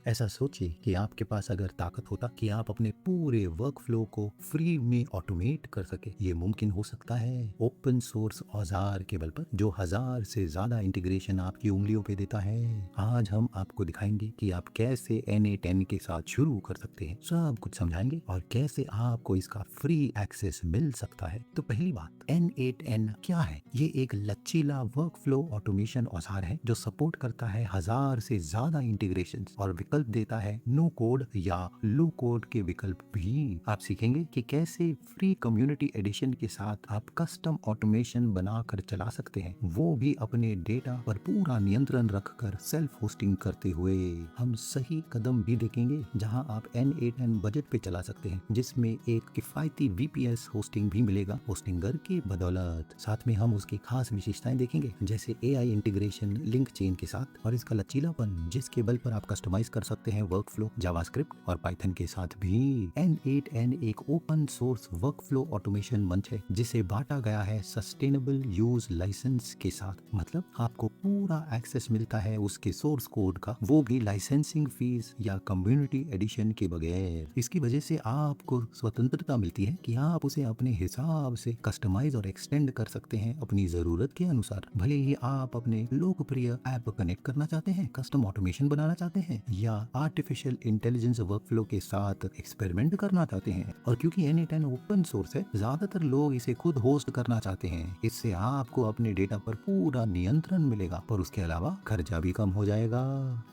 ऐसा सोचिए कि आपके पास अगर ताकत होता कि आप अपने पूरे वर्क फ्लो को फ्री में ऑटोमेट कर सके। ये मुमकिन हो सकता है ओपन सोर्स औजार के बल पर जो 1000 से ज्यादा इंटीग्रेशन आपकी उंगलियों पे देता है। आज हम आपको दिखाएंगे कि आप कैसे N8N के साथ शुरू कर सकते हैं, सब कुछ समझाएंगे और कैसे आपको इसका फ्री एक्सेस मिल सकता है। तो पहली बात, N8N क्या है? ये एक लचीला वर्क फ्लो ऑटोमेशन औजार है जो सपोर्ट करता है 1000 से ज्यादा इंटीग्रेशन और विकल्प देता है नो कोड या लो कोड के विकल्प भी। आप सीखेंगे कि कैसे फ्री कम्युनिटी एडिशन के साथ आप कस्टम ऑटोमेशन बनाकर चला सकते हैं, वो भी अपने डेटा पर पूरा नियंत्रण रखकर सेल्फ होस्टिंग करते हुए। हम सही कदम भी देखेंगे जहां आप N8N बजट पे चला सकते हैं, जिसमें एक किफायती VPS होस्टिंग भी मिलेगा होस्टिंगर की बदौलत। साथ में हम उसकी खास विशेषताएं देखेंगे जैसे AI इंटीग्रेशन लिंक चेन के साथ और इसका लचीलापन जिसके बल पर आप कस्टमाइज कर सकते हैं वर्क फ्लो जावास्क्रिप्ट और पाइथन के साथ भी। N8N एक open source work flow automation मंच है जिसे बांटा गया है सस्टेनेबल यूज लाइसेंस के साथ। मतलब आपको पूरा एक्सेस मिलता है उसके सोर्स कोड का, वो भी लाइसेंसिंग फीस या कम्युनिटी एडिशन के बगैर। इसकी वजह से आपको स्वतंत्रता मिलती है कि आप उसे अपने हिसाब से कस्टमाइज और एक्सटेंड कर सकते हैं अपनी जरूरत के अनुसार। भले ही आप अपने लोकप्रिय ऐप कनेक्ट करना चाहते हैं, कस्टम ऑटोमेशन बनाना चाहते हैं या आर्टिफिशियल इंटेलिजेंस वर्कफ्लो के साथ एक्सपेरिमेंट करना चाहते हैं। और क्योंकि N8N ओपन सोर्स है, ज्यादातर लोग इसे खुद होस्ट करना चाहते हैं। इससे आपको अपने डेटा पर पूरा नियंत्रण मिलेगा, पर उसके अलावा खर्चा भी कम हो जाएगा।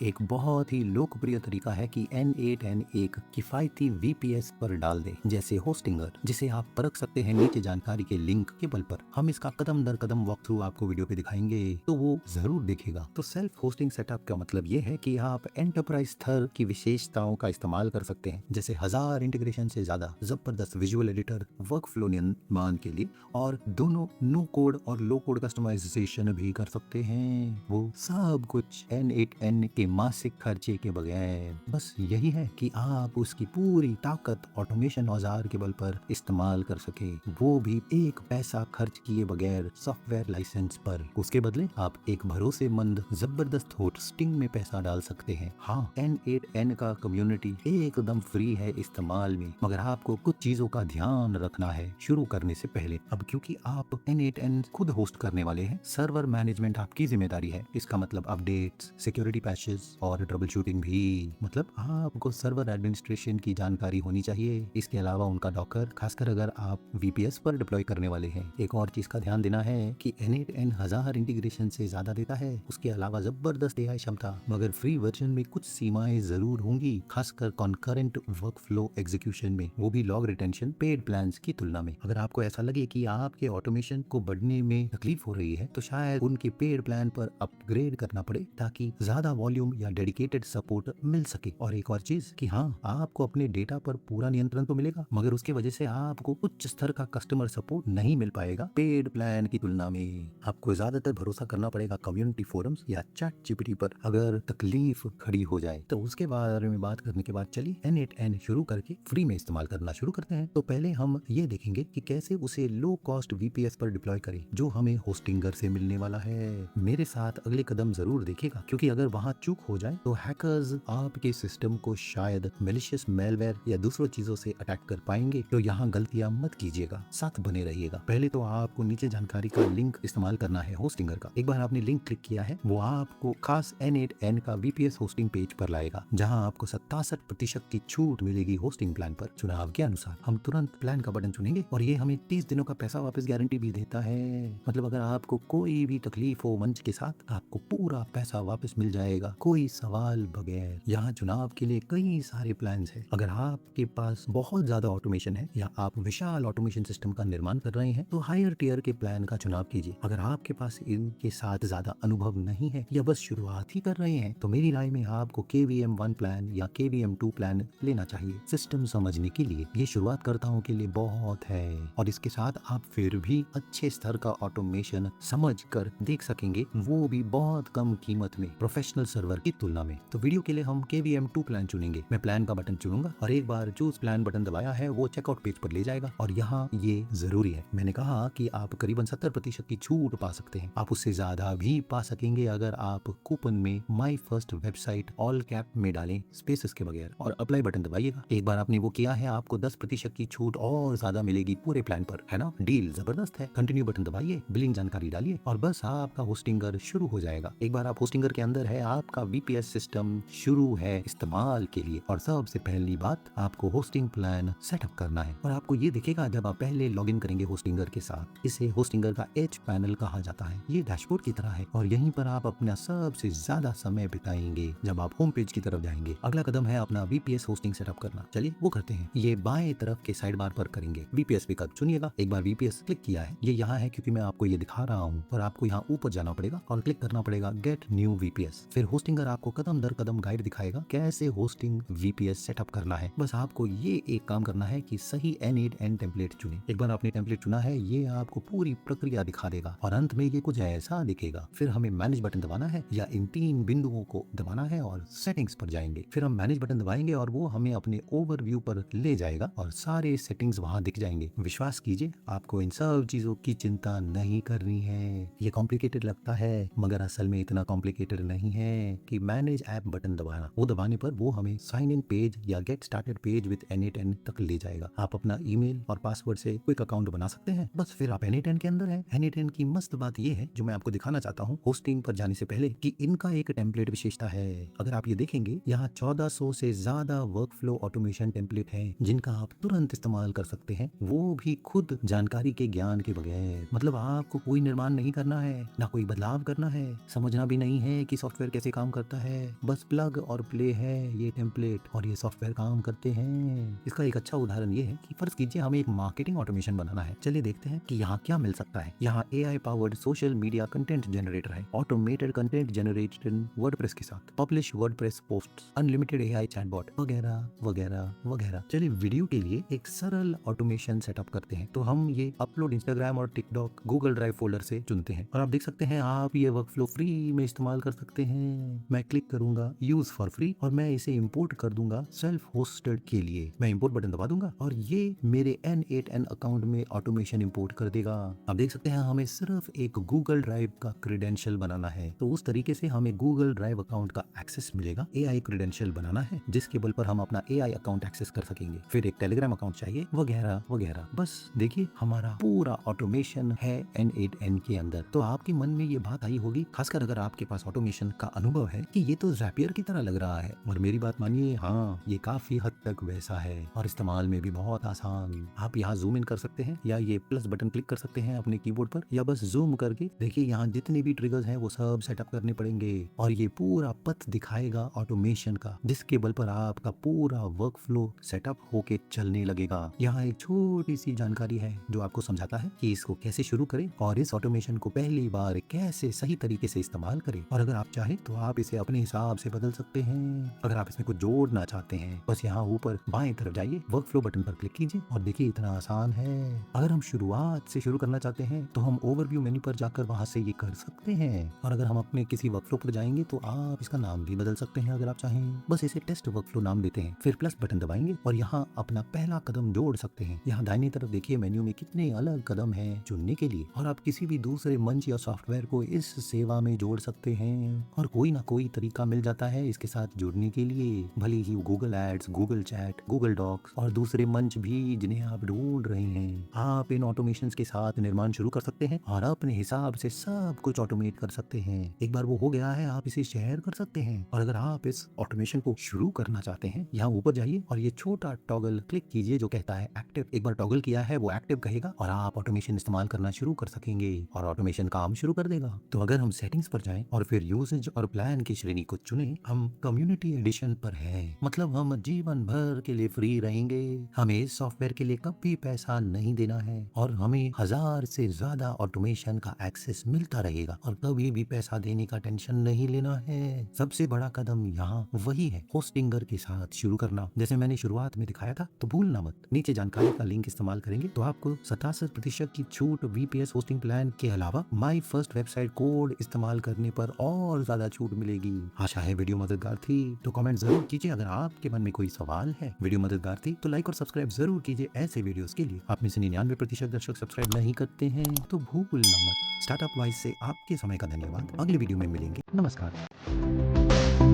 एक बहुत ही लोकप्रिय तरीका है कि N8N एक किफायती VPS पर डाल दे, जैसे होस्टिंगर, जिसे आप परख सकते हैं नीचे जानकारी के लिंक के बल पर। हम इसका कदम दर कदम वॉक थ्रू आपको वीडियो पे दिखाएंगे, तो वो जरूर देखेगा। तो सेल्फ होस्टिंग सेटअप का मतलब ये है कि आप एंटरप्राइज स्तर की विशेषताओं का इस्तेमाल कर सकते हैं, जैसे 1000 इंटीग्रेशन से ज्यादा जबरदस्त विजुअल एडिटर वर्क फ्लो निर्माण के लिए, और दोनों नो कोड और लो कोड कस्टमाइजेशन भी कर सकते हैं। वो सब कुछ N8N के मासिक खर्चे के बगैर। बस यही है कि आप उसकी पूरी ताकत ऑटोमेशन औजार के बल पर इस्तेमाल कर सके, वो भी एक पैसा खर्च किए बगैर सॉफ्टवेयर लाइसेंस पर। उसके बदले आप एक भरोसेमंद जबरदस्त होस्टिंग में पैसा डाल सकते हैं। हाँ, N8N का कम्युनिटी एकदम फ्री है इस्तेमाल में, मगर आपको कुछ चीजों का ध्यान रखना है शुरू करने से पहले। अब क्योंकि आप N8N खुद होस्ट करने वाले हैं, सर्वर मैनेजमेंट आपकी जिम्मेदारी है। इसका मतलब अपडेट्स, सिक्योरिटी पैचेस और ट्रबल शूटिंग भी। मतलब आपको सर्वर एडमिनिस्ट्रेशन की जानकारी होनी चाहिए। इसके अलावा उनका डॉकर, खासकर अगर आप VPS पर डिप्लॉय करने वाले हैं। एक और चीज का ध्यान देना है कि N8N 1000 इंटीग्रेशन से ज्यादा देता है, उसके अलावा जबरदस्त AI क्षमता, मगर फ्री वर्जन में कुछ सीमाएं जरूर होंगी, खासकर कॉन्करेंट वर्क फ्लो एग्जीक्यूशन में, वो भी लॉग रिटेंशन पेड प्लान्स की तुलना में। अगर आपको ऐसा लगे कि आपके ऑटोमेशन को बढ़ने में तकलीफ हो रही है, तो शायद उनके पेड प्लान पर अपग्रेड करना पड़े ताकि ज्यादा वॉल्यूम या डेडिकेटेड सपोर्ट मिल सके। और एक और चीज कि हाँ, आपको अपने डेटा पर पूरा नियंत्रण तो मिलेगा, मगर उसके वजह से आपको उच्च स्तर का कस्टमर सपोर्ट नहीं मिल पाएगा पेड प्लान की तुलना में। आपको ज्यादातर भरोसा करना पड़ेगा कम्युनिटी फोरम्स या ChatGPT पर। अगर तकलीफ खड़ी हो जाए तो उसके बारे में बात करने के बाद चलिए N8N शुरू करके फ्री में इस्तेमाल करना शुरू करते हैं। तो पहले हम ये देखेंगे कि कैसे उसे लो कॉस्ट VPS पर डिप्लॉय करें जो हमें होस्टिंगर से मिलने वाला है। मेरे साथ अगले कदम जरूर देखिएगा, क्योंकि अगर वहाँ चूक हो जाए तो हैकर्स आपके सिस्टम को शायद मैलिशियस मेलवेयर या दूसरों चीजों से अटैक कर पाएंगे। तो यहाँ गलतियां मत कीजिएगा, साथ बने रहिएगा। पहले तो आपको नीचे जानकारी का लिंक इस्तेमाल करना है होस्टिंगर का। एक बार आपने लिंक क्लिक किया है, वो आपको खास N8N का VPS होस्टिंग पेज पर लाएगा, जहां आपको 67% की छूट मिलेगी होस्टिंग प्लान पर चुनाव के अनुसार। हम तुरंत प्लान का बटन चुनेंगे और ये हमें 30 दिनों का पैसा वापस गारंटी भी देता है। मतलब अगर आपको कोई भी तकलीफ हो मंच के साथ, आपको पूरा पैसा वापस मिल जाएगा, कोई सवाल बगैर। यहाँ चुनाव के लिए कई सारे प्लान है। अगर आपके पास बहुत ज्यादा ऑटोमेशन है या आप विशाल ऑटोमेशन सिस्टम का निर्माण कर रहे हैं, तो हायर टियर के प्लान का चुनाव कीजिए। अगर आपके पास इनके साथ ज्यादा अनुभव नहीं है या बस शुरुआत ही कर रहे हैं, तो मेरी राय में आपको KVM1 प्लान या KVM2 प्लान लेना चाहिए सिस्टम समझने के लिए। ये शुरुआत करताओं के लिए बहुत है, और इसके साथ आप फिर भी अच्छे स्तर का ऑटोमेशन समझ कर देख सकेंगे, वो भी बहुत कम कीमत में प्रोफेशनल सर्वर की तुलना में। तो वीडियो के लिए हम KVM2 प्लान चुनेंगे। मैं प्लान का बटन चुनूंगा और एक बार चूज प्लान बटन दबाया है, वो चेकआउट पेज पर ले जाएगा। और यहाँ ये जरूरी है, मैंने कहा कि आप करीबन 70% की छूट पा सकते हैं। आप उससे ज्यादा भी पा सकेंगे अगर आप कूपन में my first website all all cap में डालें, स्पेसेस के बगैर, और अप्लाई बटन दबाइएगा। एक बार आपने वो किया है, आपको 10% की छूट और ज्यादा मिलेगी पूरे प्लान पर, है ना? डील जबरदस्त है। कंटिन्यू बटन दबाइए, बिलिंग जानकारी डालिए और बस आपका होस्टिंगर शुरू हो जाएगा। एक बार आप होस्टिंगर के अंदर है, आपका वीपीएस सिस्टम शुरू है इस्तेमाल के लिए। और सबसे पहली बात, आपको होस्टिंग प्लान सेटअप करना है। और आपको ये दिखेगा जब आप पहले लॉगिन करेंगे होस्टिंगर के साथ। इसे होस्टिंगर का एज पैनल कहा जाता है। ये डैशबोर्ड की तरह है और यहीं पर आप अपना सबसे ज्यादा समय बिताएंगे जब आप होम पेज की तरफ जाएंगे। अगला कदम है अपना वीपीएस होस्टिंग सेटअप करना। चलिए वो करते हैं। ये बाएं तरफ के साइड बार पर करेंगे, वीपीएस विकल्प चुनिएगा। एक बार वीपीएस क्लिक किया है, ये यहाँ है क्योंकि मैं आपको ये दिखा रहा हूँ, पर आपको यहाँ ऊपर जाना पड़ेगा और क्लिक करना पड़ेगा गेट न्यू वीपीएस। फिर होस्टिंगर आपको कदम दर कदम गाइड दिखाएगा कैसे होस्टिंग वीपीएस सेटअप करना है। बस आपको ये एक काम करना है कि सही N8N टेम्पलेट चुने। एक बार आपने टेम्पलेट चुना है, ये आपको पूरी प्रक्रिया दिखा देगा और अंत में ये कुछ ऐसा दिखेगा। फिर हमें मैनेज बटन दबाना है या इन 3 बिंदुओं को दबाना है और सेटिंग्स पर जाएंगे। फिर हम मैनेज बटन दबाएंगे और वो हमें अपने ओवरव्यू पर ले जाएगा और सारे सेटिंग्स वहां दिख जाएंगे। विश्वास कीजिए, आपको इन सब चीजों की चिंता नहीं करनी है। ये कॉम्प्लिकेटेड लगता है मगर असल में इतना कॉम्प्लिकेटेड नहीं है कि मैनेज ऐप बटन दबाना। वो दबाने पर वो हमें साइन इन पेज या get started page with N8N तक ले जाएगा। आप अपना ईमेल और पासवर्ड से क्विक अकाउंट बना सकते हैं। बस फिर आप N8N के अंदर हैं। N8N की मस्त बात ये है जो मैं आपको दिखाना चाहता हूँ होस्टिंग पर जाने से पहले, कि इनका एक टेम्पलेट विशेषता है। अगर आप ये देखेंगे, यहाँ 1400 से ज्यादा वर्कफ्लो ऑटोमेशन टेम्पलेट हैं जिनका आप तुरंत इस्तेमाल कर सकते हैं, वो भी खुद जानकारी के ज्ञान के बगैर। मतलब आपको कोई निर्माण नहीं करना है, ना कोई बदलाव करना है, समझना भी नहीं है कि सॉफ्टवेयर कैसे काम करता है। बस प्लग और प्ले है ये टेम्पलेट और ये सॉफ्टवेयर काम करते हैं। इसका एक अच्छा उदाहरण ये है कि फर्ज कीजिए हमें एक मार्केटिंग ऑटोमेशन बनाना है। चलिए देखते हैं कि यहाँ क्या मिल सकता है। यहाँ AI powered social media content generator है, ऑटोमेटेड कंटेंट जनरेटेड वर्डप्रेस के साथ, publish WordPress posts, unlimited AI chatbot वगैरह वगैरह वगैरह। चलिए वीडियो के लिए एक सरल ऑटोमेशन सेटअप करते हैं। तो हम ये अपलोड इंस्टाग्राम और टिकटॉक गूगल ड्राइव फोल्डर से चुनते हैं और आप देख सकते हैं आप ये वर्कफ्लो फ्री में इस्तेमाल कर सकते हैं। मैं क्लिक करूंगा यूज फॉर फ्री और मैं इसे इंपोर्ट कर दूंगा सेल्फ होस्टेड के लिए। मैं इंपोर्ट बटन दबा दूंगा और ये मेरे N8N अकाउंट में ऑटोमेशन इंपोर्ट कर देगा। आप देख सकते हैं हमें सिर्फ एक गूगल ड्राइव का क्रेडेंशियल बनाना है, तो उस तरीके से हमें गूगल ड्राइव अकाउंट का एक्सेस मिलेगा। AI क्रेडेंशियल बनाना है जिसके बल पर हम अपना AI अकाउंट एक्सेस कर सकेंगे। फिर एक टेलीग्राम अकाउंट चाहिए वगैरह वगैरह। बस देखिए हमारा पूरा ऑटोमेशन है N8N के अंदर। तो आपके मन में ये बात आई होगी, खासकर अगर आपके पास ऑटोमेशन का अनुभव है, कि ये तो ज़ैपियर की तरह लग रहा है। और मेरी बात मानिए, हाँ ये काफी हद तक वैसा है और इस्तेमाल में भी बहुत आसान। आप यहाँ जूम इन कर सकते हैं या ये प्लस बटन क्लिक कर सकते हैं अपने कीबोर्ड पर, या बस जूम करके देखिए यहाँ जितने भी ट्रिगर्स हैं वो सब सेटअप करने पड़ेंगे और ये पूरा पथ दिखाएगा ऑटोमेशन का, जिसके बल पर आपका पूरा वर्कफ्लो सेटअप होके चलने लगेगा। यहाँ एक छोटी सी जानकारी है जो आपको समझाता है कि इसको कैसे शुरू करें और इस ऑटोमेशन को पहली बार कैसे सही तरीके से इस्तेमाल करें। और अगर आप चाहें तो आप इसे अपने हिसाब से बदल सकते हैं। अगर आप इसमें कुछ जोड़ना चाहते हैं, बस यहाँ ऊपर बाएं तरफ जाइए, वर्कफ्लो बटन पर क्लिक कीजिए और देखिए इतना आसान है। अगर हम शुरुआत से शुरू करना चाहते हैं तो हम ओवरव्यू मेन्यू पर जाकर वहां से ये कर सकते हैं। और अगर हम अपने किसी वर्कफ्लो पर जाएंगे तो आप इसका नाम भी बदल सकते हैं अगर आप चाहें। बस इसे टेस्ट वर्कफ्लो नाम देते हैं, फिर प्लस बटन दबाएंगे और यहाँ अपना पहला कदम जोड़ सकते हैं। यहाँ दाहिनी तरफ देखिए मेन्यू में कितने अलग कदम हैं चुनने के लिए, और आप किसी भी दूसरे मंच या सॉफ्टवेयर को इस सेवा में जोड़ सकते हैं और कोई ना कोई तरीका मिल जाता है इसके साथ जुड़ने के लिए। भले ही Google Ads, Google Chat, Google Docs और दूसरे मंच भी जिन्हें आप ढूंढ रहे हैं। आप इन ऑटोमेशन के साथ निर्माण शुरू कर सकते हैं और अपने हिसाब से सब कुछ ऑटोमेट कर सकते हैं। एक बार वो हो गया है, आप इसे शेयर कर सकते हैं। और अगर आप इस ऑटोमेशन को शुरू करना चाहते हैं, यहाँ ऊपर जाइए और ये छोटा टॉगल क्लिक कीजिए जो कहता है एक्टिव। एक बार टॉगल किया है वो एक्टिव कहेगा और आप ऑटोमेशन इस्तेमाल करना शुरू कर सकेंगे और ऑटोमेशन काम शुरू कर देगा। तो अगर हम सेटिंग्स पर जाएं और फिर यूसेज और प्लान की श्रेणी को चुनें, हम कम्युनिटी एडिशन पर हैं, मतलब हम जीवन भर के लिए फ्री रहेंगे। हमें इस सॉफ्टवेयर के लिए कभी पैसा नहीं देना है और हमें 1000 से ज्यादा ऑटोमेशन का एक्सेस मिलता रहेगा और कभी भी पैसा देने का टेंशन नहीं लेना है। सबसे बड़ा कदम यहाँ वही है, होस्टिंगर के साथ शुरू करना। जैसे मैंने शुरुआत में दिखाया था, तो भूलना मत, नीचे जानकारी का लिंक इस्तेमाल करेंगे तो आपको 67% की छूट वीपीएस होस्टिंग प्लान के अलावा माई फर्स्ट वेबसाइट कोड इस्तेमाल करने पर और ज्यादा छूट मिलेगी। आशा है वीडियो मददगार थी, तो कमेंट जरूर कीजिए। अगर आपके मन में कोई सवाल है, वीडियो मददगार थी तो लाइक और सब्सक्राइब जरूर कीजिए ऐसे वीडियोस के लिए। आप में से 99% दर्शक सब्सक्राइब नहीं करते हैं तो भूलना मत। स्टार्टअप वाइज से आपके समय का धन्यवाद। अगले वीडियो में मिलेंगे। नमस्कार।